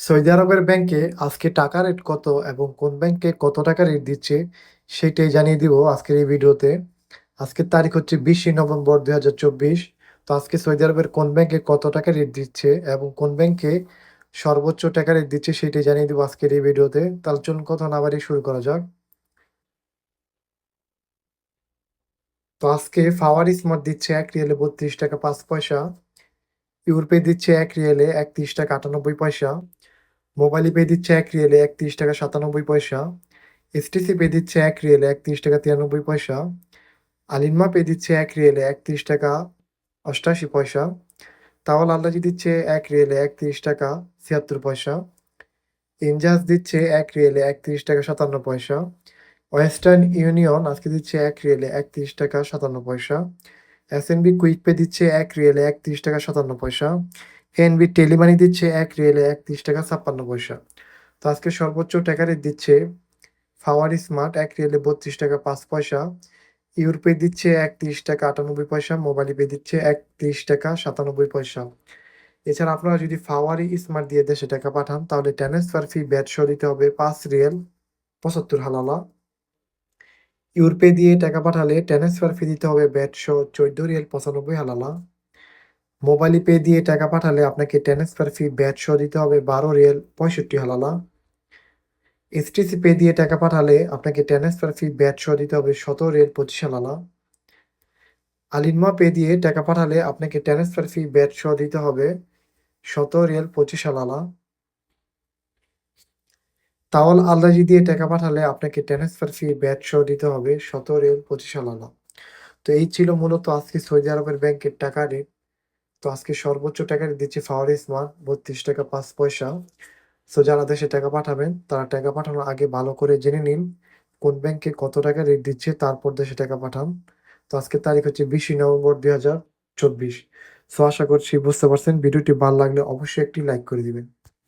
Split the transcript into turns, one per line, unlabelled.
Saudi আরবের ব্যাংকে আজকে টাকা রেট কত এবং কোন ব্যাংকে কত টাকা রেট দিচ্ছে সেটাই জানিয়ে দিব আজকের এই ভিডিওতে। আজকের তারিখ হচ্ছে 20 নভেম্বর 2024। তো আজকে সৌদি আরবের কোন ব্যাংকে কত টাকা রেট দিচ্ছে এবং কোন ব্যাংকে সর্বোচ্চ টাকা রেট দিচ্ছে সেটাই জানিয়ে দিব আজকের এই ভিডিওতে। তাহলে চলুন কথা না বাড়িয়ে শুরু করা যাক। তো আজকে ফাওয়ার স্মার্ট দিচ্ছে 1 রিয়ালে 32 টাকা 5 পয়সা, ইউরোপে দিচ্ছে 1 রিয়ালে 31 টাকা 98 পয়সা, মোবাইল পে দিচ্ছে 1 রিয়ালে 31 টাকা 97 পয়সা, এসটিসি পে দিচ্ছে 1 রিয়ালে 31 টাকা 93 পয়সা, আলিনমা পে দিচ্ছে 1 রিয়ালে 31 টাকা 88 পয়সা, তাওয়াল আল্লাজি দিচ্ছে 1 রিয়ালে 31 টাকা 76 পয়সা, ইনজাস দিচ্ছে 1 রিয়ালে 31 টাকা 57 পয়সা, ওয়েস্টার্ন ইউনিয়ন আজকে দিচ্ছে 1 রিয়ালে 31 টাকা 57 পয়সা, এসএনবি কুইক পে দিচ্ছে 1 রিয়ালে 31 টাকা 57 পয়সা, এনবি টেলিমানি দিচ্ছে 1 রিয়ালে 31 টাকা 56 পয়সা। তো আজকে সর্বোচ্চ টাকা রেট দিচ্ছে ফাওয়ার স্মার্ট 1 রিয়ালে 32 টাকা 5 পয়সা, ইউরোপে দিচ্ছে 31 টাকা 98 পয়সা, মোবাইল পে দিচ্ছে 31 টাকা 97 পয়সা। এছাড়া আপনারা যদি ফাওয়ারি স্মার্ট দিয়ে দেশে টাকা পাঠান তাহলে ট্রান্সফার ফি ভ্যাট সহ দিতে হবে 5 রিয়াল 75 হালালা। ইউরোপে দিয়ে টাকা পাঠালে ট্রান্সফার ফি দিতে হবে ভ্যাট সহ 14 রিয়াল 95 হালালা। মোবাইল পে দিয়ে টাকা পাঠালে আপনাকে ট্রান্সফার ফি ভ্যাট সহ দিতে হবে 12 রিয়াল 65 হালালা। এসটিসি পে দিয়ে টাকা পাঠালে আপনাকে ট্রান্সফার ফি ভ্যাট সহ দিতে হবে 17 রিয়াল 25 হালালা। আলিনমা পে দিয়ে টাকা পাঠালে আপনাকে ট্রান্সফার ফি ভ্যাট সহ দিতে হবে 17 রিয়াল 25 হালালা। তাওয়াল আল্লাজি দিয়ে টাকা পাঠালে আপনাকে ট্রান্সফার ফি ভ্যাট সহ দিতে হবে 17 রিয়াল 25 হালালা। তো এই ছিল মূলত আজকে সৌদি আরবের ব্যাংকের টাকা রেট। তো আজকে সর্বোচ্চ টাকা রেট দিচ্ছে ফাওয়ার স্মার্ট 32 টাকা 5 পয়সা। সো যারা দেশে টাকা পাঠাবেন তারা টাকা পাঠানোর আগে ভালো করে জেনে নিন কোন ব্যাংকে কত টাকা রেট দিচ্ছে, তারপর দেশে টাকা পাঠান। তো আজকের তারিখ হচ্ছে 20 নভেম্বর 2024। সো আশা করছি বুঝতে পারছেন। ভিডিওটি ভালো লাগলে অবশ্যই একটি লাইক করে দিবেন।